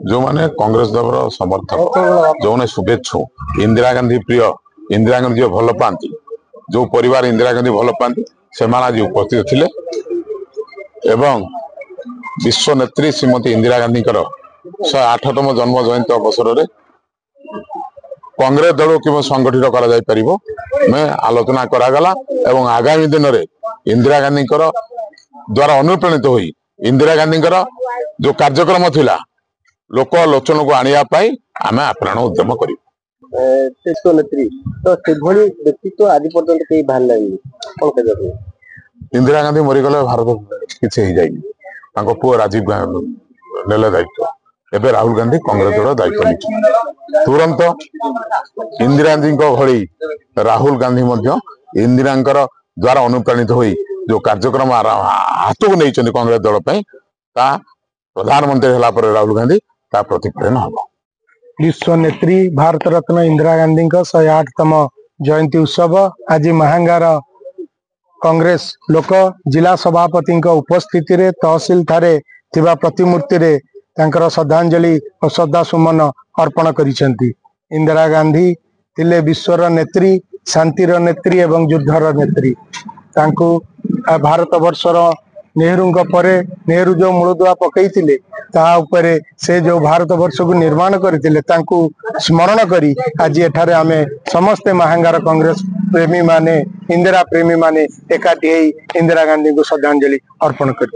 जो माने कांग्रेस दल समर्थक जो मैंने शुभेच्छु इंदिरा गांधी प्रिय इंदिरा गांधी भल पाती जो परिवार इंदिरा गांधी भल पाती से आज उपस्थित थिले एवं विश्व नेत्री श्रीमती इंदिरा गांधी 108तम जन्म जयंती अवसर में कांग्रेस दल कि संगठित कर आलोचना करागला एवं आगामी दिन में इंदिरा गांधी द्वारा अनुप्राणित हुई इंदिरा गांधी जो कार्यक्रम थिला लोक लोचन को आने आम आप्राण उद्यम कर व्यक्तित्व आज पर्यंत कहीं बाहर लगे इंदिरा गांधी मरीगले भारत किसी पुओ राजीव गांधी नेले दायित्व एवं राहुल गांधी कांग्रेस दल दायित्व नहीं तुरंत इंदिरा गांधी भली राहुल गांधी इंदिरा द्वारा अनुप्राणित हुई जो कार्यक्रम हाथ को नहीं कांग्रेस दल प्रधानमंत्री है राहुल गांधी प्रतिफलन हम विश्व नेत्री भारत रत्न इंदिरा गांधी 108तम जयंती उत्सव आज महांगार कांग्रेस लोक जिला सभापति उपस्थिति रे तहसील ठारे थिबा प्रतिमूर्ति रे तांकर श्रद्धांजलि और श्रद्धा सुमन अर्पण करिसेंती। इंदिरा गांधी थिले विश्वर नेत्री शांतिर नेत्री एवं युद्धर नेत्री तांको भारत वर्षर नेहरू परे नेहरू जो मूलदुआ पकईथिले ता उपरे से जो भारत वर्ष को निर्माण करथिले तांको स्मरण करी आज एठारे आमे समस्ते महांगार कांग्रेस प्रेमी माने इंदिरा प्रेमी माने एकाठी इंदिरा गांधी को श्रद्धांजलि अर्पण कर।